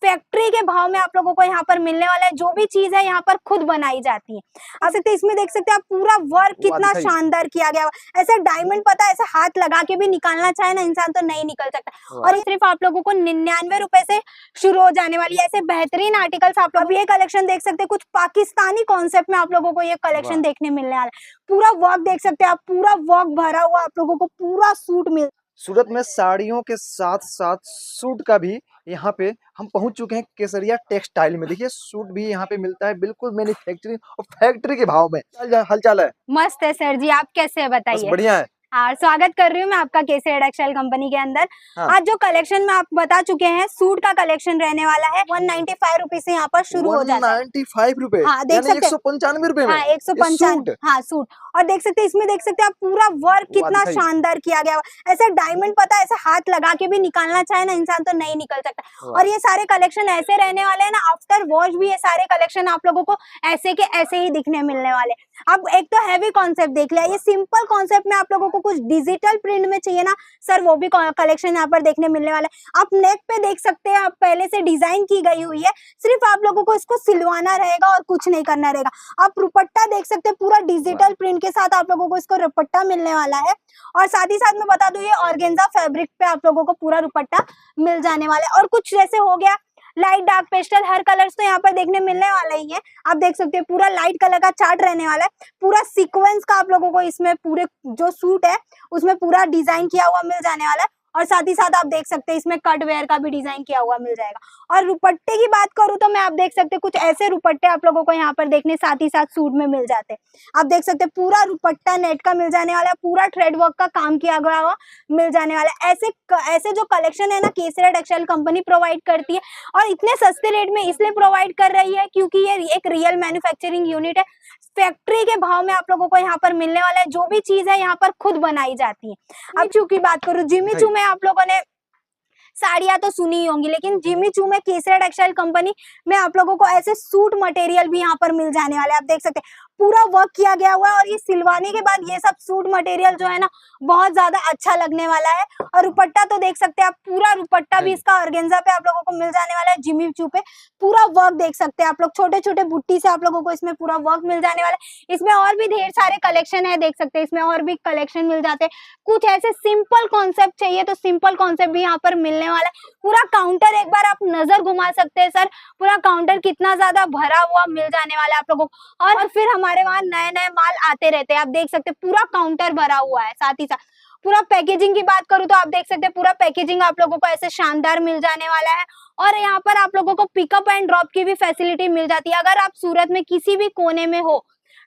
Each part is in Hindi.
फैक्ट्री के भाव में आप लोगों को यहाँ पर मिलने वाला है। जो भी चीज है यहाँ पर खुद बनाई जाती है। आप सकते इसमें देख सकते हैं आप पूरा वर्क कितना शानदार किया गया। ऐसे डायमंड पता है ऐसे हाथ लगा के भी निकालना चाहे ना इंसान तो नहीं निकल सकता। और सिर्फ आप लोगों को 99 रुपए से शुरू हो जाने वाली है ऐसे बेहतरीन आर्टिकल्स। आप लोग ये कलेक्शन देख सकते हैं, कुछ पाकिस्तानी कॉन्सेप्ट में आप लोगों को ये कलेक्शन देखने मिलने वाला है। पूरा वर्क देख सकते हैं आप, पूरा वर्क भरा हुआ आप लोगों को पूरा सूट मिल। सूरत में साड़ियों के साथ साथ सूट का भी यहाँ पे हम पहुंच चुके हैं केसरिया टेक्सटाइल में। देखिए सूट भी यहाँ पे मिलता है बिल्कुल मैन्युफैक्चरिंग और फैक्ट्री के भाव में। हालचाल है? मस्त है सर जी, आप कैसे है बताइए? बढ़िया है। हाँ, स्वागत कर रही हूँ मैं आपका केसरिया टेक्सटाइल कंपनी के अंदर। हाँ। आज जो कलेक्शन में आप बता चुके हैं सूट का कलेक्शन रहने वाला है 195 रुपए से यहाँ पर शुरू हो जाता है। 195 रुपए? हाँ देख सकते हैं 195 रुपए में। हाँ 195। हाँ सूट। और देख सकते हैं इसमें देख सकते हैं आप पूरा वर्क कितना शानदार किया गया। ऐसे डायमंड पता है ऐसे हाथ लगा के भी निकालना चाहे ना इंसान तो नहीं निकल सकता। और ये सारे कलेक्शन ऐसे रहने वाले हैं ना, आफ्टर वॉश भी ये सारे कलेक्शन आप लोगों को ऐसे के ऐसे ही दिखने मिलने वाले। अब एक तो हैवी कॉन्सेप्ट देख लिया, ये सिंपल कॉन्सेप्ट में आप लोगों को कुछ डिजिटल प्रिंट में चाहिए ना सर, वो भी कलेक्शन यहाँ पर देखने मिलने वाला है। आप नेक पे देख सकते हैं, आप पहले से डिजाइन की गई हुई है, सिर्फ आप लोगों को इसको सिलवाना रहेगा और कुछ नहीं करना रहेगा। आप दुपट्टा देख सकते हैं, पूरा डिजिटल प्रिंट के साथ आप लोगों को इसको दुपट्टा मिलने वाला है। और साथ ही साथ मैं बता दूं ये ऑर्गेन्जा फैब्रिक पे आप लोगों को पूरा दुपट्टा मिल जाने वाला है। और कुछ जैसे हो गया लाइट डार्क पेस्टल, हर कलर्स तो यहाँ पर देखने मिलने वाला ही है। आप देख सकते हैं पूरा लाइट कलर का चार्ट रहने वाला है। पूरा सीक्वेंस का आप लोगों को इसमें पूरे जो सूट है उसमें पूरा डिजाइन किया हुआ मिल जाने वाला है। और साथ ही साथ आप देख सकते हैं इसमें कट वेयर का भी डिजाइन किया हुआ मिल जाएगा। और दुपट्टे की बात करूं तो मैं आप देख सकते हैं कुछ ऐसे दुपट्टे आप लोगों को यहाँ पर देखने साथ ही साथ सूट में मिल जाते हैं। आप देख सकते हैं पूरा दुपट्टा नेट का मिल जाने वाला है, पूरा थ्रेड वर्क का काम किया गया हुआ मिल जाने वाला है। ऐसे जो कलेक्शन है ना केसरिया टेक्सटाइल कंपनी प्रोवाइड करती है। और इतने सस्ते रेट में इसलिए प्रोवाइड कर रही है क्योंकि ये एक रियल मैन्युफैक्चरिंग यूनिट है। फैक्ट्री के भाव में आप लोगों को यहाँ पर मिलने वाला है। जो भी चीज है यहाँ पर खुद बनाई जाती है। अब चू की बात करूं, जिमी चू में आप लोगों ने साड़ियां तो सुनी ही होंगी, लेकिन जिमी चू में केसरिया टेक्सटाइल कंपनी में आप लोगों को ऐसे सूट मटेरियल भी यहाँ पर मिल जाने वाले। आप देख सकते हैं पूरा वर्क किया गया हुआ है। और ये सिलवाने के बाद ये सब सूट मटेरियल जो है ना बहुत ज्यादा अच्छा लगने वाला है। और दुपट्टा तो देख सकते हैं आप, पूरा दुपट्टा भी इसका ऑर्गेन्जा पे आप लोगों को मिल जाने वाला है। जिमी चू पे पूरा वर्क देख सकते हैं आप लोग, छोटे छोटे बुट्टी से आप लोगों को इसमें पूरा वर्क मिल जाने वाला है। इसमें और भी ढेर सारे कलेक्शन है, देख सकते हैं इसमें और भी कलेक्शन मिल जाते हैं। कुछ ऐसे सिंपल कॉन्सेप्ट चाहिए तो सिंपल कॉन्सेप्ट भी यहाँ पर मिलने वाला है। पूरा काउंटर एक बार आप नजर घुमा सकते हैं सर, पूरा काउंटर कितना ज्यादा भरा हुआ मिल जाने वाला है आप लोगों को। और फिर हमारे वहाँ नए नए माल आते रहते हैं। आप देख सकते हैं पूरा काउंटर भरा हुआ है। साथ ही साथ पूरा पैकेजिंग की बात करूं तो आप देख सकते हैं पूरा पैकेजिंग आप लोगों को ऐसे शानदार मिल जाने वाला है। और यहाँ पर आप लोगों को पिकअप एंड ड्रॉप की भी फैसिलिटी मिल जाती है। अगर आप सूरत में किसी भी कोने में हो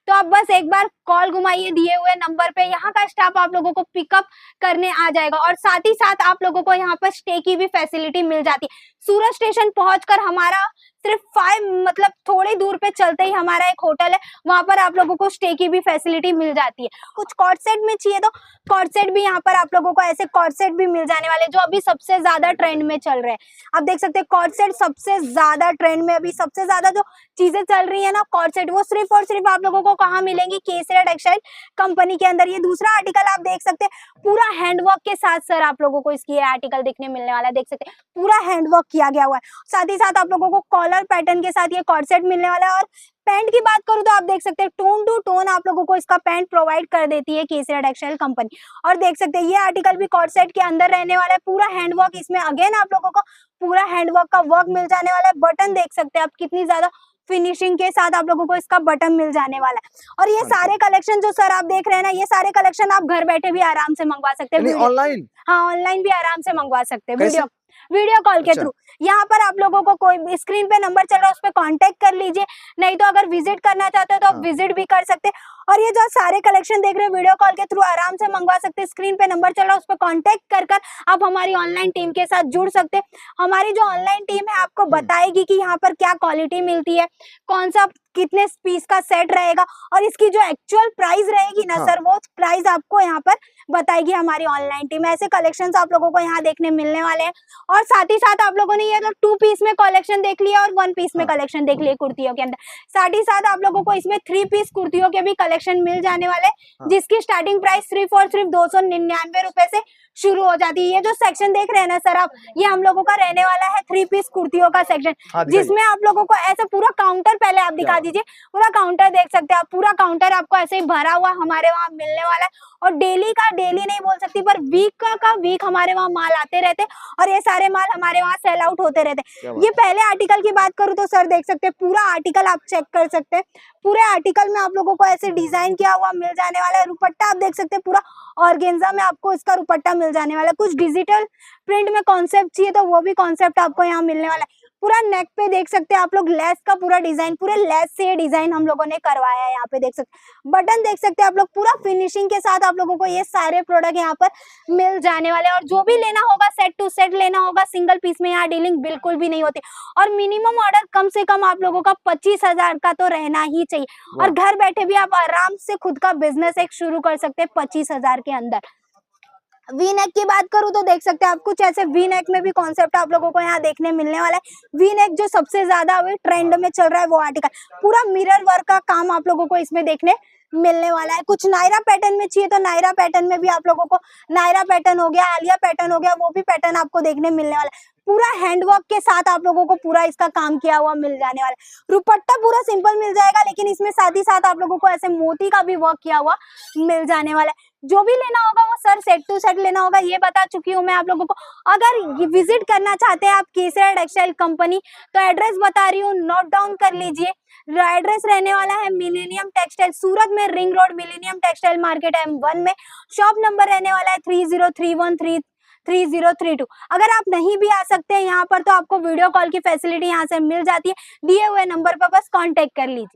तो आप बस एक बार कॉल घुमाइए दिए हुए नंबर पे, यहाँ का स्टाफ आप लोगों को पिकअप करने आ जाएगा। और साथ ही साथ आप लोगों को यहाँ पर स्टे की भी फैसिलिटी मिल जाती है। सूरत स्टेशन पहुंचकर हमारा सिर्फ 5 मतलब थोड़ी दूर पे चलते ही हमारा एक होटल है, वहां पर आप लोगों को स्टे की भी फैसिलिटी मिल जाती है। कुछ कॉर्ड सेट में चाहिए तो कॉर्ड सेट भी यहाँ पर आप लोगों को ऐसे कॉर्ड सेट भी मिल जाने वाले जो अभी सबसे ज्यादा ट्रेंड में चल रहे हैं। आप देख सकते हैं कॉर्ड सेट सबसे ज्यादा ट्रेंड में, अभी सबसे ज्यादा जो चीजें चल रही है ना कॉर्ड सेट, वो सिर्फ और सिर्फ आप लोगों को कहाँ मिलेंगी? केसरिया टेक्सटाइल कंपनी के अंदर। ये दूसरा आर्टिकल आप देख सकते हैं पूरा हैंडवर्क के साथ सर आप लोगों को इसकी आर्टिकल देखने मिलने वाला है। देख सकते हैं पूरा हैंडवर्क किया गया हुआ है। साथ ही साथ आप लोगों को कॉलर पैटर्न के साथ ये कॉर्ड सेट मिलने वाला है। और पैंट की बात करूं तो आप देख सकते हैं टोन टू टोन आप लोगों को इसका पैंट प्रोवाइड कर देती है केसरिया टेक्सटाइल कंपनी। और देख सकते हैं ये आर्टिकल भी कॉर्ड सेट के अंदर रहने वाला है। पूरा हैंडवर्क इसमें अगेन आप लोगों को पूरा हैंडवर्क का वर्क मिल जाने वाला है। बटन देख सकते हैं आप कितनी ज्यादा फिनिशिंग के साथ आप लोगों को इसका बटन मिल जाने वाला है। और ये सारे कलेक्शन जो सर आप देख रहे हैं ना, ये सारे कलेक्शन आप घर बैठे भी आराम से मंगवा सकते हैं। ऑनलाइन? हाँ ऑनलाइन भी आराम से मंगवा सकते हैं वीडियो कॉल के थ्रू। यहाँ पर आप लोगों को कोई स्क्रीन पे नंबर चल रहा है उस पर कांटेक्ट कर लीजिए, नहीं तो अगर विजिट करना चाहते हो तो आप विजिट भी कर सकते हैं। और ये जो सारे कलेक्शन देख रहे हैं वीडियो कॉल के थ्रू आराम से मंगवा सकते हैं। स्क्रीन पे नंबर चल रहा है उस पर कांटेक्ट कर आप हमारी ऑनलाइन टीम के साथ जुड़ सकते हैं। हमारी जो ऑनलाइन टीम है आपको बताएगी कि यहाँ पर क्या क्वालिटी मिलती है, कौन सा कितने पीस का सेट रहेगा, और इसकी जो एक्चुअल प्राइस रहेगी ना सर, वो प्राइस आपको यहाँ पर बताएगी हमारी ऑनलाइन टीम। ऐसे कलेक्शंस आप लोगों को यहाँ देखने मिलने वाले हैं। और साथ ही साथ आप लोगों ने ये तो 2 पीस में कलेक्शन देख लिया और 1 पीस में कलेक्शन देख लिया कुर्तियों के अंदर। साथ ही साथ आप लोगों को इसमें 3 पीस कुर्तियों के भी कलेक्शन कलेक्शन मिल जाने वाले, हाँ। जिसकी स्टार्टिंग प्राइस सिर्फ और सिर्फ 299 रुपए से शुरू हो जाती है। ये जो सेक्शन देख रहे हैं ना सर आप, ये हम लोगों का रहने वाला है 3 पीस कुर्तियों का सेक्शन, हाँ, दिखाइए। जिसमें आप लोगों को ऐसा पूरा काउंटर, पहले आप दिखा क्या? दीजिए, पूरा काउंटर देख सकते हैं आप, पूरा काउंटर आपको ऐसे ही भरा हुआ हमारे वहाँ मिलने वाला है। और डेली का डेली नहीं बोल सकती, पर वीक का वीक हमारे वहाँ माल आते रहते और ये सारे माल हमारे वहाँ सेल आउट होते रहते। क्या बात ये पहले आर्टिकल की बात करूँ तो सर देख सकते हैं, पूरा आर्टिकल आप चेक कर सकते हैं, पूरे आर्टिकल में आप लोगों को ऐसे डिजाइन किया हुआ मिल जाने वाला है। दुपट्टा आप देख सकते हैं, पूरा ऑर्गेन्जा में आपको इसका दुपट्टा मिल जाने वाला है। कुछ डिजिटल प्रिंट में कॉन्सेप्ट चाहिए तो वो भी कॉन्सेप्ट आपको यहाँ मिलने वाला है। पूरा नेक पे देख सकते हैं आप लोग लेस का पूरा डिजाइन, पूरे लेस से ये डिजाइन हम लोगों ने करवाया है। यहाँ पे देख सकते हैं बटन, देख सकते हैं आप लोग, पूरा फिनिशिंग के साथ आप लोगों को ये सारे प्रोडक्ट यहाँ पर मिल जाने वाले हैं। और जो भी लेना होगा सेट टू सेट लेना होगा, सिंगल पीस में यहाँ डीलिंग बिल्कुल भी नहीं होती। और मिनिमम ऑर्डर कम से कम आप लोगों का 25,000 का तो रहना ही चाहिए। और घर बैठे भी आप आराम से खुद का बिजनेस एक शुरू कर सकते हैं 25,000 के अंदर। वी नेक की बात करूं तो देख सकते हैं आप, कुछ ऐसे वी नेक में भी कॉन्सेप्ट आप लोगों को यहाँ देखने मिलने वाला है। वी नेक जो सबसे ज्यादा अभी ट्रेंड में चल रहा है वो आर्टिकल, पूरा मिरर वर्क का काम आप लोगों को इसमें देखने मिलने वाला है। कुछ नायरा पैटर्न में चाहिए तो नायरा पैटर्न में भी आप लोगों को, नायरा पैटर्न हो गया, आलिया पैटर्न हो गया, वो भी पैटर्न आपको देखने मिलने वाला है। पूरा हैंडवर्क के साथ आप लोगों को पूरा इसका काम किया हुआ मिल जाने वाला है। दुपट्टा पूरा सिंपल मिल जाएगा, लेकिन इसमें साथ ही साथ आप लोगों को ऐसे मोती का भी वर्क किया हुआ मिल जाने वाला है। जो भी लेना होगा वो सर सेट टू सेट लेना होगा, ये बता चुकी हूँ मैं आप लोगों को। अगर विजिट करना चाहते हैं आप केसरिया टेक्सटाइल कंपनी, तो एड्रेस बता रही हूँ, नोट डाउन कर लीजिए। एड्रेस रहने वाला है मिलेनियम टेक्सटाइल, सूरत में ring road, millennium textile market M1 में। शॉप नंबर रहने वाला है 30313032। अगर आप नहीं भी आ सकते हैं यहाँ पर तो आपको वीडियो कॉल की फैसिलिटी यहाँ से मिल जाती है। दिए हुए नंबर पर बस कांटेक्ट कर लीजिए।